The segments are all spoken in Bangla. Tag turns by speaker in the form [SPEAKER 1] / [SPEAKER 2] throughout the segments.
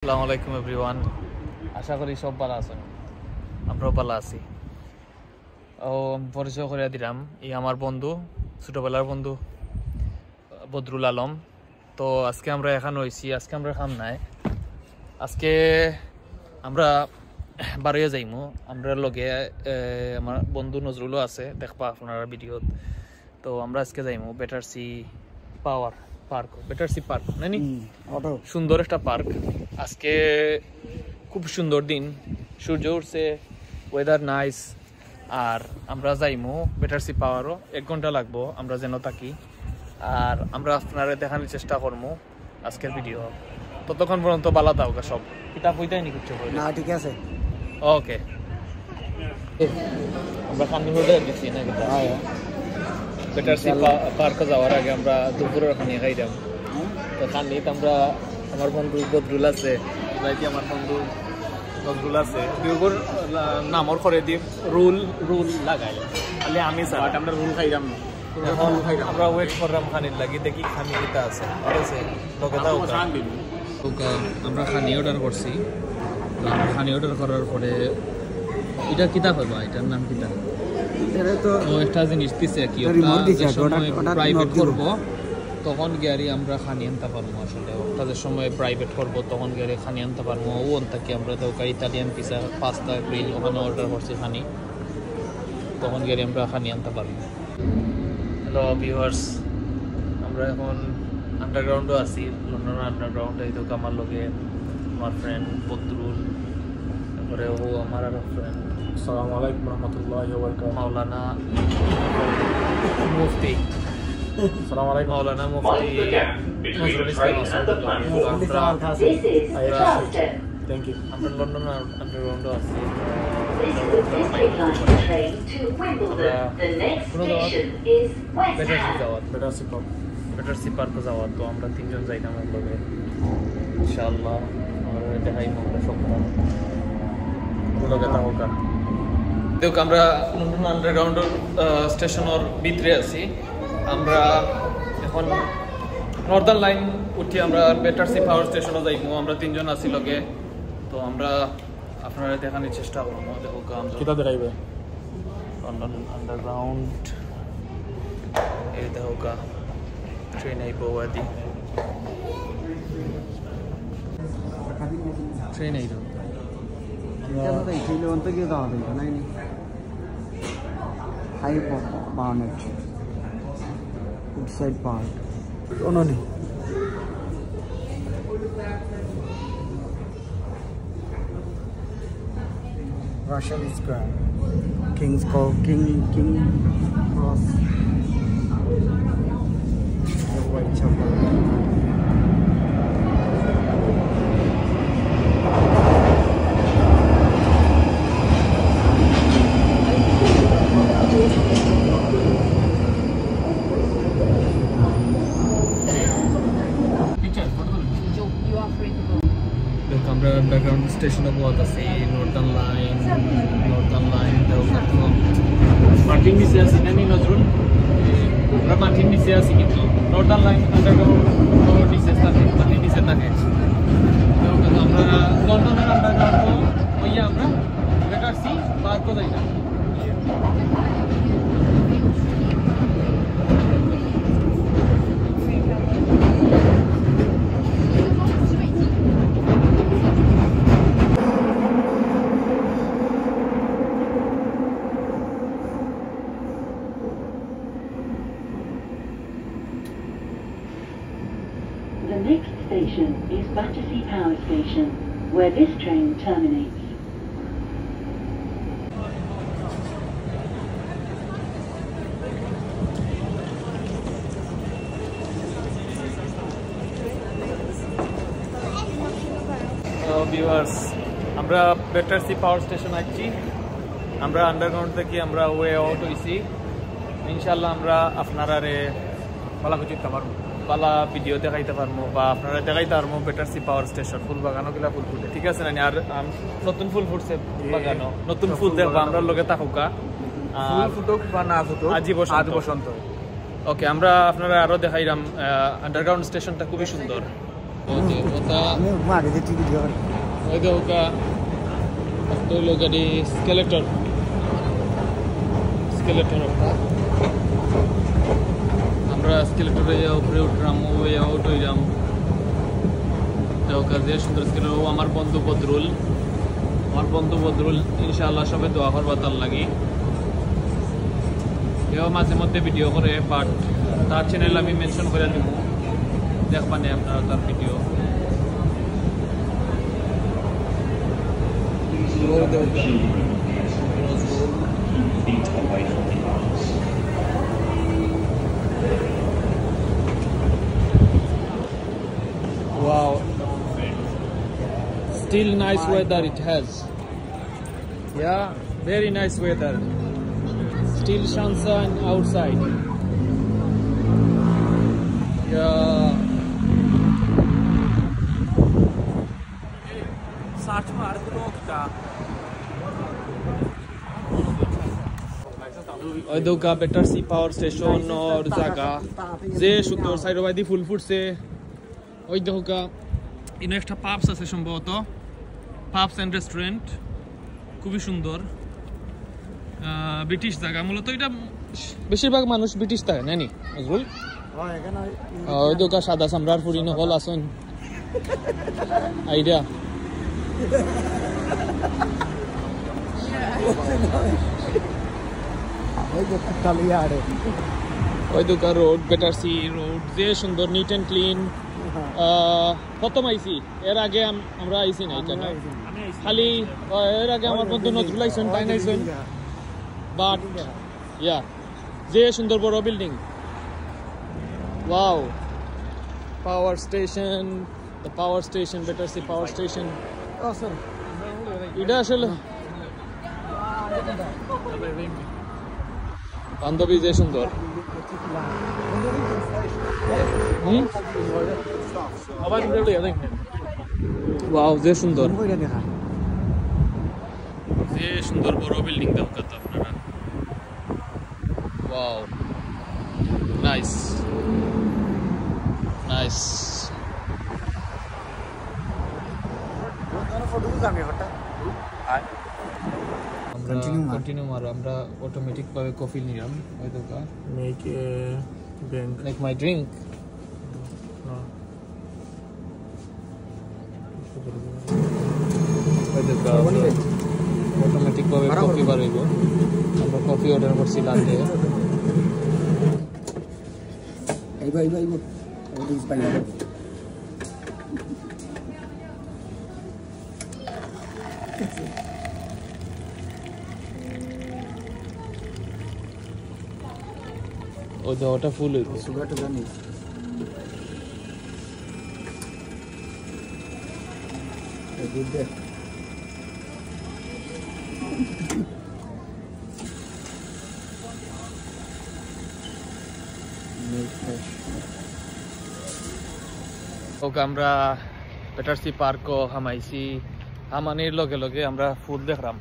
[SPEAKER 1] আসসালামু আলাইকুম এভরিওয়ান, আশা করি সব ভালো আছেন। আমরাও ভালো আছি। পরিচয় করে দিলাম, এই আমার বন্ধু, ছোটবেলার বন্ধু বদরুল আলম। তো আজকে আমরা এখানে হয়েছি, আজকে আমরা খাম নাই, আজকে আমরা বাড়িয়ে যাইমু। আমরা লগে আমার বন্ধু নজরুলও আছে, দেখবা আপনারা ভিডিওত। তো আমরা আজকে যাইমু বেটারসি পাওয়ার পার্ক, বেটারসি পার্ক নানি, সুন্দর একটা পার্ক। আজকে খুব সুন্দর দিন, সূর্য উঠছে, ওয়েদার নাইস। আর আমরা যাইমু বেটারসি পাওয়ারও 1 ঘন্টা লাগবো আমরা যেন থাকি। আর আমরা আপনারা দেখানোর চেষ্টা করবো আজকের ভিডিও। ততক্ষণ পর্যন্ত বালা দাও সব কিতাব হইতাই নি কিছু না, ঠিক আছে। ওকে, আমরা খানি হোটে দিচ্ছি না কিতাব। বেটারসি পার্কে যাওয়ার আগে আমরা দুপুরের খানি খাইলাম। তো খানিত আমরা আমার বন্ধু বদরুল আছে, আমার বন্ধু নজরুল আছে, দুপুর নামর করে দিয়ে রুল রুল লাগাই খালি আমি স্যার আমরা রুল খাইলাম। এখন আমরা ওয়েট করলাম খানির লাগি, দেখি খানি কিতা আছে। ঠিক আছে, আমরা খানি অর্ডার করছি। খানি অর্ডার করার পরে এটা কিতা হইবা, এটার নাম কিতা, তো একটা জিনিস দিছে কি প্রাইভেট করবো তখন গিয়ারি আমরা খানি আনতে পারবো। আসলে তাদের সময় প্রাইভেট করবো তখন গিয়ারি খানি আনতে পারবো। ও থাকি আমরা তো ইতালিয়ান পিজা, পাস্তা, গ্রিল ওখানে অর্ডার করছি খানি, তখন গিয়ারি আমরা খানি আনতে পারবো। হ্যালো ভিউয়ার্স, আমরা এখন আন্ডারগ্রাউন্ডও আছি, লন্ডনের আন্ডারগ্রাউন্ডে। এই তো আমার লগে আমার ফ্রেন্ড বদরুল, তারপরে ও আমার আরো ফ্রেন্ড।
[SPEAKER 2] আসসালামু আলাইকুম রহমতুল্লাহি ওয়া বারাকাতুহু।
[SPEAKER 1] মাওলানা মুফতি,
[SPEAKER 2] আসসালামু আলাইকুম
[SPEAKER 1] মাওলানা মুফতি নজরুল ইসলাম
[SPEAKER 2] থ্যাংক ইউ।
[SPEAKER 1] আমরা লন্ডন আন্ডারগ্রাউন্ডও আছি। বেটারসি পার্কে যাওয়ার, তো আমরা 3 জন যাইতাম লগে ইনশাআল্লাহ। আমরা দেখাই আমরা সব লগে থাকা। দেখ আমরা লন্ডন আন্ডারগ্রাউন্ডের স্টেশনের ভিতরে আছি। আমরা এখন নর্দার্ন লাইন উঠি, আমরা বেটারসি পাওয়ার স্টেশনে যাইবো। আমরা 3 জন আছি লগে, তো আমরা আপনারা দেখানোর চেষ্টা করবো। দেখো
[SPEAKER 2] কিতা দেখাইবে
[SPEAKER 1] লন্ডন আন্ডারগ্রাউন্ড, এই দেখো ট্রেন আইব, আদি ট্রেন আইব।
[SPEAKER 2] Russian Square, King's Cross, Whitechapel.
[SPEAKER 1] আমরা আন্ডারগ্রাউন্ড স্টেশনে বহুত আছি। নর্দার্ন লাইন মার্টিন নিচে আছি নানি নজরুল, আমরা মার্টিন নিচে আছি, কিন্তু নর্দার্ন লাইন আন্ডারগ্রাউন্ড নিচে থাকে, মার্টিন নিচে থাকে। আমরা লন্ডনের আন্ডারগ্রাউন্ড হইয়া আমরা বেটারসি পার্কও যাই না।
[SPEAKER 3] The next station is Battersea Power Station, where this train terminates.
[SPEAKER 1] Viewers, আমরা বেটারসি পাওয়ার স্টেশন আসছি। আমরা আন্ডারগ্রাউন্ড থেকে আমরা ওয়ে আউট হয়েছি। ইনশাল্লাহ আমরা আপনারা ভালো কিছু দিতে পারবো, পালা ভিডিও দেখাইতে পারবো, বা আপনারা দেখাইতে পারবো বেটারসি পাওয়ার স্টেশন। ফুল বাগানও গেলা ফুল ফুটে, ঠিক আছে না? আর নতুন ফুল ফুটছে বাগানও, নতুন ফুল দেখবো আমরা লগে থাকুকা।
[SPEAKER 2] ফুটুক বা না ফুটুক,
[SPEAKER 1] আজ বসন্ত। ওকে, আমরা আপনারা আরও দেখাইলাম আন্ডারগ্রাউন্ড স্টেশনটা খুবই সুন্দর। ওকে ওটা
[SPEAKER 2] আমি মাগে যে টিভি দিয়ে
[SPEAKER 1] ওই দেখা দুই লোক গাড়ি স্কেলেটর আমরা স্কেলেটরে উপরে উঠলাম ওই আউট হইলাম দেখা যে সুন্দর স্কেলেটর ও আমার বন্ধু বদরুল ইনশাআল্লাহ সবে দোয়া করবা তার লাগি এও মাঝে মধ্যে ভিডিও করে বাট তার চ্যানেল আমি মেনশন করে দিব দেখবানে আপনারা তার video Wow, still nice weather it has. Yeah, very nice weather. Still sunshine outside. Yeah. ওই দোকা বেটার সি পাওয়ার স্টেশন और জায়গা যে সুন্দর সাইডে বাইদি ফুল ফুটছে ওই দোকা ইনো একটা পাবস আছে সম্ভবত পাবস এন্ড রেস্টুরেন্ট খুবই সুন্দর ব্রিটিশ জায়গা মূলত এটা বেশিরভাগ মানুষ ব্রিটিশ থাকে নানি নজরুল ওই দোকা সাদা সামরার পুরি নকল আসুন আইডিয়া ওই দোকা রোড বেটার সি রোড যে সুন্দর নিট এন্ড ক্লিন প্রথম আইসি এর আগে আমরা আইসি নাই কেন খালি এর আগে আমার বন্ধু নজরুল আইসেন তাই নাইছেন বাট ইয়া যে সুন্দর বড় building wow power station the power station better see power station এটা আসলে বান্ধবী যে সুন্দর ওয়াও যে সুন্দর বড় বিল্ডিং দরকার তো আপনারা ওয়াও নাইস কন্টিনিউ মারো আমরা অটোমেটিক ভাবে কফি নিলাম ওই দোকান মেক মাই ড্রিঙ্ক ওই দোকান অটোমেটিক ভাবে কফি বাড়াইব আমরা কফি অর্ডার করছি লাতে ওই দেওয়াটা ফুল হইব সুগারটা জানি ওকে আমরা বেটারসি পার্কও হামাইছি হামানির লগে লগে আমরা ফুল দেখলাম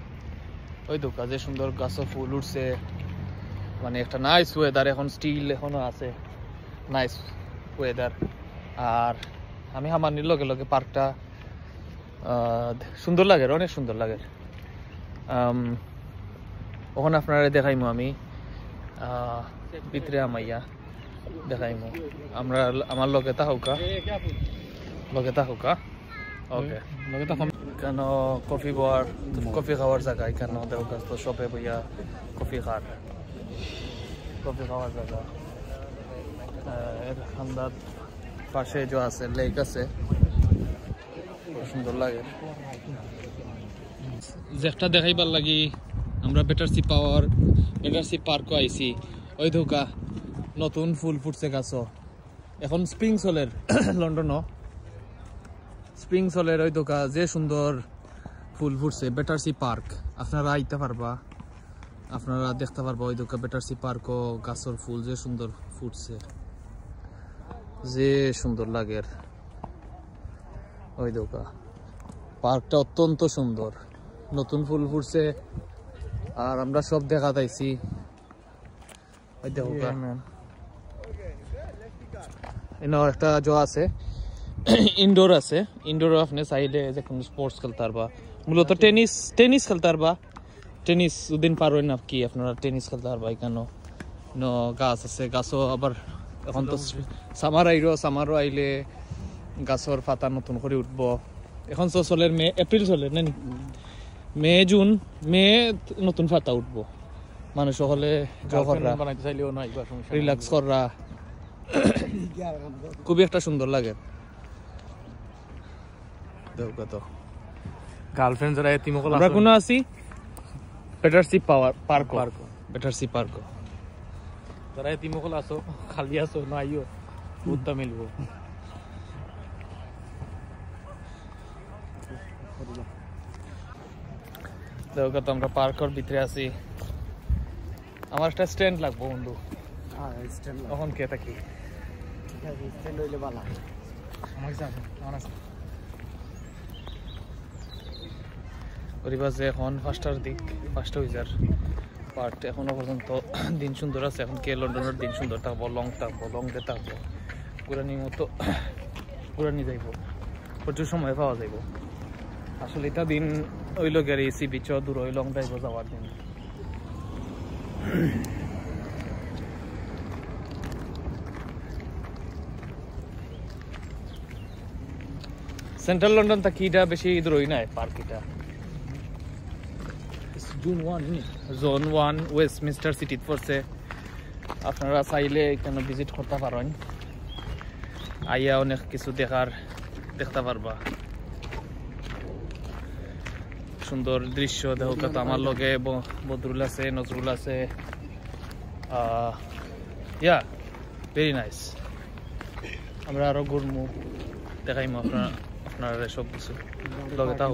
[SPEAKER 1] ওই দোকা যে সুন্দর গাছও ফুল উঠছে মানে একটা নাইস ওয়েদার এখন স্টিল এখনো আছে নাইস ওয়েদার আর আমি হামানির লগে লগে পার্কটা সুন্দর লাগে অনেক সুন্দর লাগে ওখানে আপনারা দেখাইমু আমি ভিতরে আমাইয়া দেখাইমু আমরা আমার লগে থাকুকা ওকে লগে থাকুন কেন কফি খাওয়ার জায়গা কেন দেখা তো শপে বইয়া কফি খাওয়ার জায়গা এর খান্দার পাশে যে আছে লেক আছে সুন্দর লাগে যেটা দেখাইবার লাগি আমরা বেটারসি পার্কও আইছি ওই ধোকা নতুন ফুল ফুটছে গাছ এখন স্প্রিং সোলের লন্ডনও স্প্রিং সোলের ওই ধোকা যে সুন্দর ফুল ফুটছে বেটারসি পার্ক আপনারা আইতে পারবা আপনারা দেখতে পারবা ওই ধোকা বেটারসি পার্কও গাছের ফুল যে সুন্দর ফুটছে যে সুন্দর লাগে ওই ধোকা পার্কটা অত্যন্ত সুন্দর নতুন ফুল ফুটছে আর আমরা সব দেখা যাইছি ওই দেখো একটা জো আছে ইনডোর আছে ইনডোর আপনি চাইলে যে কোনো স্পোর্টস খেলতে পারবা মূলত টেনিস খেলতে পারবা টেনিস দুদিন পার হয় না কি আপনারা টেনিস খেলতে পারবা এখানে গাছ আছে গাছও আবার এখন তো সামারও আইলে গাছর পাতা নতুন করে উঠবো এখন তো চলে মে এপ্রিল চলে নানি মে নতুন পাতা উঠবো মানুষ হলে
[SPEAKER 2] বানাইতে চাইলেও নাই বা সমস্যা
[SPEAKER 1] রিল্যাক্স করা খুবই একটা সুন্দর লাগে দেখো তো
[SPEAKER 2] গার্লফ্রেন্ড যারা এতিমকল
[SPEAKER 1] আমরা কোনো আছি বেটারসি পার্ক বেটারসি পার্ক
[SPEAKER 2] যারা এতিমকল আছো খালি আছো না আইও উদ্দা মিলবো
[SPEAKER 1] দেখো তো আমরা পার্কের ভিতরে আছি আমার একটা স্ট্যান্ড লাগবো বন্ধু তখন কে থাকি যে এখন 5টার দিক 5টা হইজার বাট এখনো পর্যন্ত দিন সুন্দর আছে এখন কে লন্ডনের দিন সুন্দর থাকবো লং ডে থাকবো পুরানি যাইব প্রচুর সময় পাওয়া যাইব আসলে এটা দিন ওই লোকের সি বিচও দূর ওই লং ড্রাইভ যাওয়ার দিন সেন্ট্রাল লন্ডন থাকি এটা বেশি দূরই নাই পার্ক এটা জোন 1 ওয়েস্টমিনস্টার সিটিতে পড়ছে আপনারা চাইলে এখানে ভিজিট করতে পারেন আইয়া অনেক কিছু দেখতে পারবা সুন্দর দৃশ্য দেখো কত আমার লগে বদরুল আছে নজরুল আছে ইয়া ভেরি নাইস আমরা আরো ঘুরমু দেখাইমু আপনারা সব কিছু লগে তাও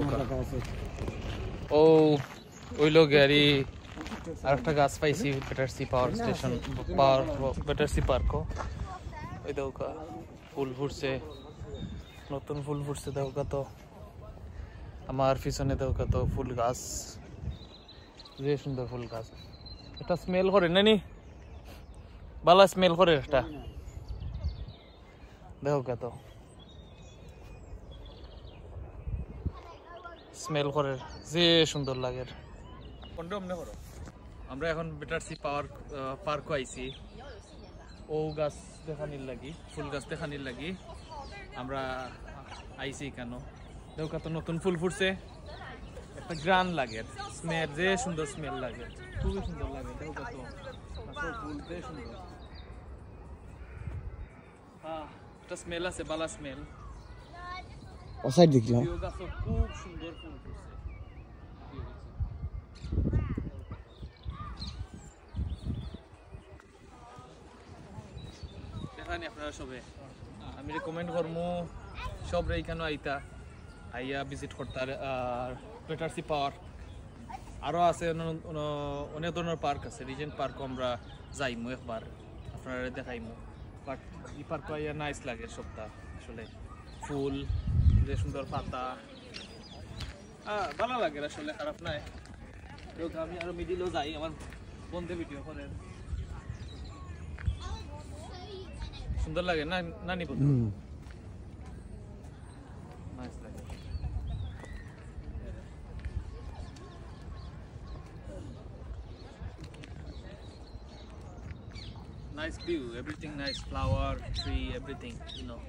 [SPEAKER 1] ওই লগে আরেকটা গাছ পাইছি বেটারসি পাওয়ার স্টেশন বেটারসি পার্কও ওই দেখো ফুল ফুটছে নতুন ফুল ফুটছে দেখো তো আমার পিছনে দেখো তো ফুল গাছ যে সুন্দর ফুল গাছ এটা স্মেল করে নানি ভালো স্মেল করে এটা দেখো কত স্মেল করে যে সুন্দর লাগে আমরা এখন বেটারসি পার্ক আইছি ও গাছ দেখানির লাগি ফুল গাছ দেখানির লাগি আমরা আইছি কেন দেখো কত নতুন ফুল ফুটছে একটা গ্রান লাগে স্মেল যে সুন্দর স্মেল লাগে খুবই সুন্দর লাগে দেখো কত ফুল যে সুন্দর একটা স্মেল আছে বালা স্মেল
[SPEAKER 2] ওসাইড দেখলাম
[SPEAKER 1] গাছ খুব সুন্দর ফুল ফুটছে দেখানি আপনারা সবে আমি রেকমেন্ড করবো সব এইখানে আইয়া ভিজিট করতে আর বেটারসি পার্ক আরও আছে অনেক ধরনের পার্ক আছে রিজেন্ট পার্ক আমরা যাইমু একবার আপনারা দেখাইমু বাট এই পার্ক আইয়া নাইস লাগে সবটা আসলে ফুল যে সুন্দর পাতা ভালো লাগে আসলে খারাপ নাই আমি আরো মিডিলেও যাই আমার বন্ধে ভিডিও করেন সুন্দর লাগে না নানি বন্ধু নাইস লাগে nice view everything nice flower tree everything you know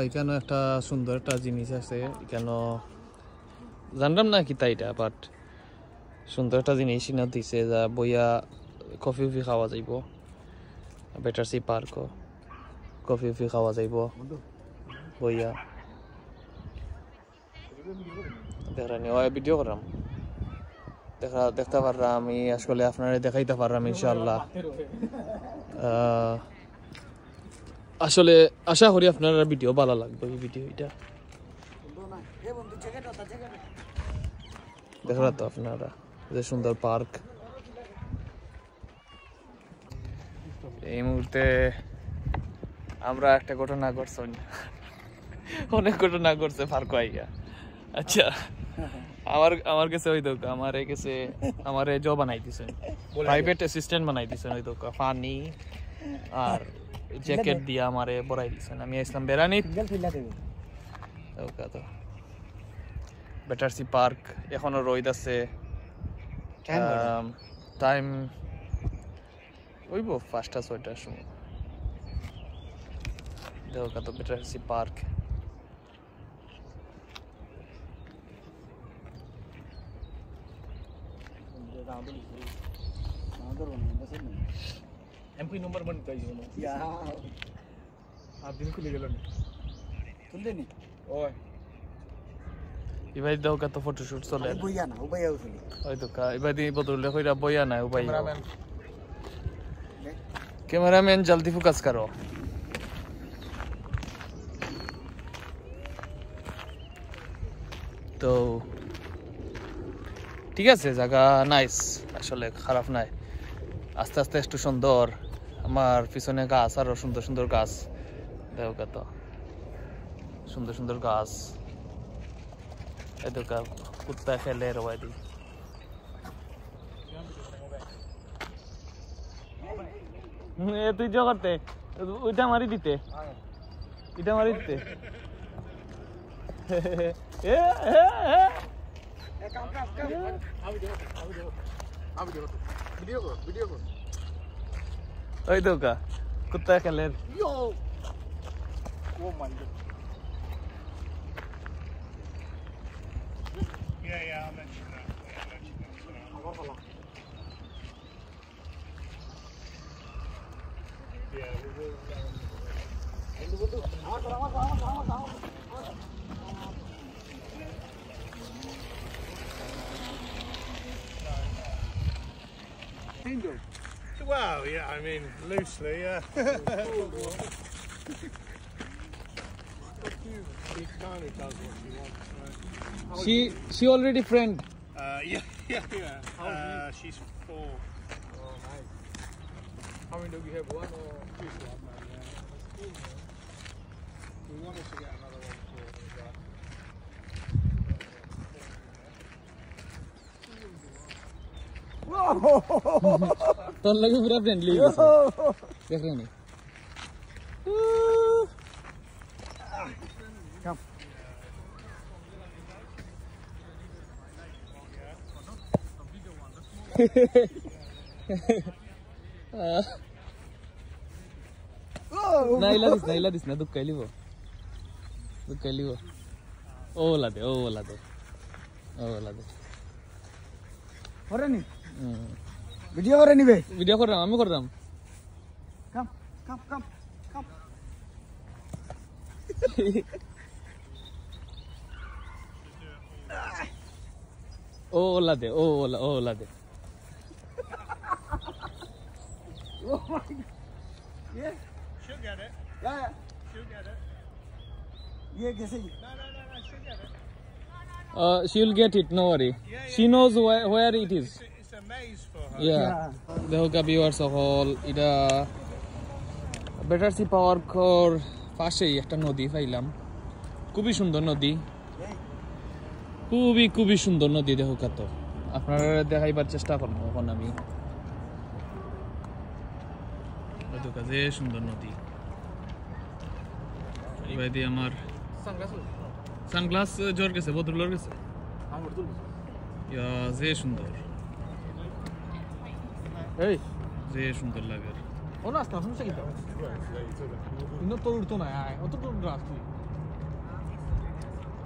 [SPEAKER 1] এখানে একটা সুন্দর একটা জিনিস আছে এখানে জানলাম না কি তাই এটা বাট সুন্দর একটা জিনিস দিছে যা বইয়া কফি খাওয়া যাইব বেটারসি পার্ক কফি ফি খাওয়া যাইব বইয়া দেখানি ওই ভিডিও করলাম দেখতে পারলাম আমি আসলে আপনারা দেখাইতে পারলাম ইনশাআল্লাহ আসলে আশা করি আপনারা ভিডিও ভালো লাগবে এই ভিডিওটা দেখলা তো আপনারা যে সুন্দর পার্ক এই মুহূর্তে আমরা একটা ঘটনা ঘটছি অনেক ঘটনা ঘটছে পার্ক আইয়া আচ্ছা আমার কাছে ওই দোকা আমার জব বানাই দিছে প্রাইভেট অ্যাসিস্ট্যান্ট বানাই দিছেন ওই দোকা পানি আর জ্যাকেট দিয়ে আমারে বড়াই দিছেন আমি ইসলাম বেরানি তো বেটারসি পার্ক এখনো রোদ আছে টাইম ওইব 5টা 6টার সময় দেখো তো বেটারসি পার্ক
[SPEAKER 2] एमपी नंबर बन गई हो या आप दिन खुले गेलो नी खुले नी ओए
[SPEAKER 1] ইবাই দাও কত ফটোশুট চলে
[SPEAKER 2] বইয়া না উবাইয়া উঠলি
[SPEAKER 1] ওই তো ইবাই দি বদলে কইরা বইয়া না উবাই ক্যামেরাম্যান জলদি ফোকাস করো তো ঠিক আছে জায়গা নাইস আসলে খারাপ নাই আস্তে আস্তে একটু সুন্দর আমার পিছনে গাছ আরো সুন্দর সুন্দর গাছ দেখো কত সুন্দর সুন্দর গাছ এদিকে কুত্তা খেলে রোয়াদি তুই জগতে ওইটা মারি দিতে এটা মারি দিতে ওই তো কুত্তা খেলের
[SPEAKER 4] I'll mention that. Yeah, we will. Well, yeah, I mean, loosely, yeah. She kind of does what she wants. Right?
[SPEAKER 1] She already friend.
[SPEAKER 4] Yeah. She's 4.
[SPEAKER 2] Oh, nice. How many do you have? One or two? One, man. Yeah. That's cool, man. We wanted to get another one for that.
[SPEAKER 1] তোর লাগে পুরা ফ্রেন্ডলি হয়ে গেছে দেখো নি
[SPEAKER 2] Come.
[SPEAKER 1] নাইলা দিস না দুঃখ কাইলিব ওলা দে
[SPEAKER 2] Hore ni. Video hore ni be.
[SPEAKER 1] Video করলাম আমি করলাম
[SPEAKER 2] Come.
[SPEAKER 1] ওলা দে
[SPEAKER 2] Oh my God. Yeah.
[SPEAKER 4] She'll get it.
[SPEAKER 2] Yeah.
[SPEAKER 4] She'll get it.
[SPEAKER 2] ये कैसे?
[SPEAKER 4] No, she'll get it.
[SPEAKER 1] she'll get it no worry she knows where it is
[SPEAKER 4] It's a maze for her.
[SPEAKER 1] yeah দেখো কা ভিউয়ার্স সকল এটা বেটারসি পার্কের পাশেই একটা নদী পাইলাম খুবই সুন্দর নদী খুবই সুন্দর নদী দেখো কত আপনারা দেখাইবার চেষ্টা করব এখন আমি দেখো কাজে সুন্দর নদী এইবাই দিয়ে আমার সানগ্লাস জোর গেছে বদরুলার গেছে
[SPEAKER 2] আমার তুল
[SPEAKER 1] ইয়া যে সুন্দর
[SPEAKER 2] এই
[SPEAKER 1] যে সুন্দর লাগে
[SPEAKER 2] ও না আসতে শুনছ কি তো ইনো তো উঠতো না অত তো রাস তুই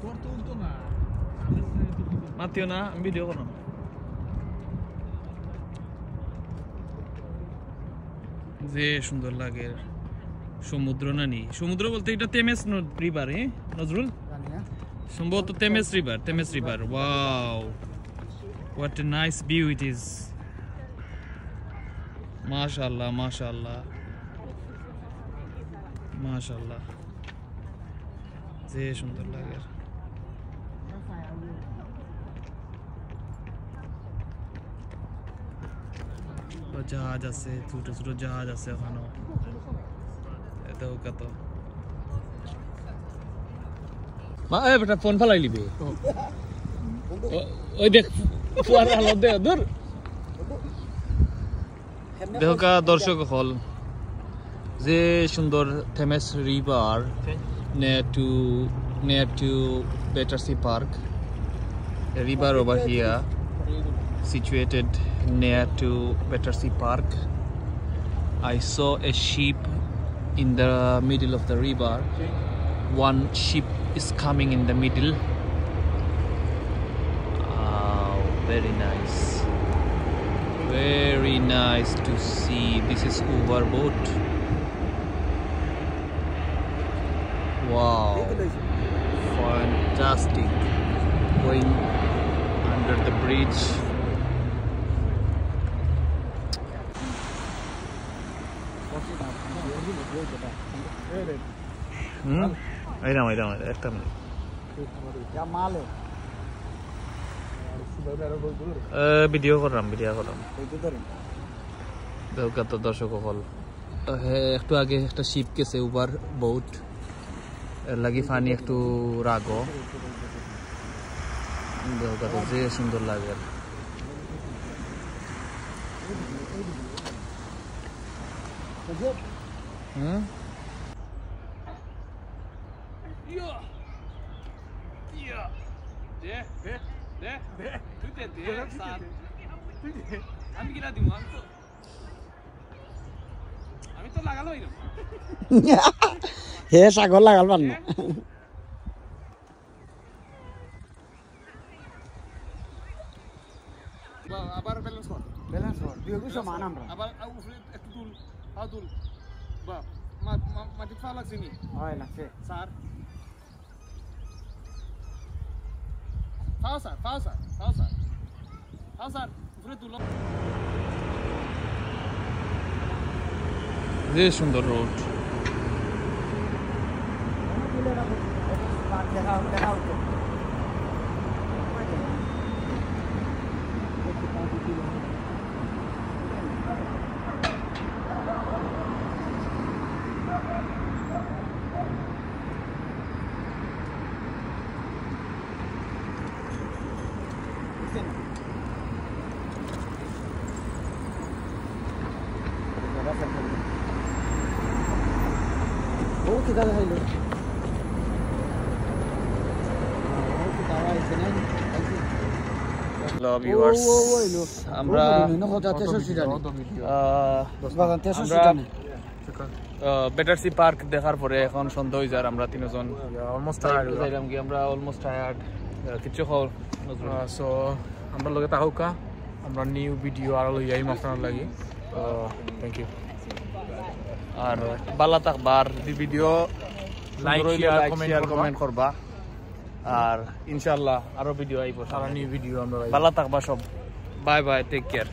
[SPEAKER 2] তোর তো উঠতো না
[SPEAKER 1] মাতিও না আমি ভিডিও করলাম যে সুন্দর লাগে সমুদ্র নানি সমুদ্র বলতে এটা তেমেস রিভার নজরুল সম্ভবত Thames river wow what a nice view it is মাশাআল্লাহ যে সুন্দর লাগে জাহাজ আছে ছোট ছোট জাহাজ আছে ওখানে এটাও কত মা এ বেটা ফোন ফালাই লিবে ওই দেখ ফুয়ার আলো দে দূর দেখা দর্শক হল যে সুন্দর থেমেস river near to Battersea Park a river over here situated near to Battersea Park. I saw a ship in the middle of the river. One ship is coming in the middle. Very nice to see. This is Uber boat. Wow, fantastic. Going under the bridge. I know. Video করলাম তো দর্শক হল একটু আগে একটা শিপ গেছে উবার বোট এর লাগি পানি একটু রাগো যে সুন্দর লাগে
[SPEAKER 5] হে সাগর লাগাল পার না
[SPEAKER 2] আবার ব্যালেন্স কর দুই সমান আমরা আবার উপরে একটু তুল বা মাটি ফা লাগছে নি হয় লাগছে স্যার ফাও স্যার উপরে তুলো
[SPEAKER 1] যে সুন্দর রোড Hello viewers, আমরা Battersea Park দেখার পরে এখন সন্ধ্যা হয়ে যায় আমরা তিনজন অলমোস্ট টায়ার্ড কিছু খাও সো আমরা লগে তাহকা আমরা নিউ ভিডিও আর লই আইম আপনার লাগি থ্যাংক ইউ আর বালা থাকবার ভিডিও লাইক শেয়ার কমেন্ট করবা আর ইনশাআল্লাহ আরো ভিডিও আইবো সারা নিউ ভিডিও আমরা ভালো থাকবা সব বাই টেক কেয়ার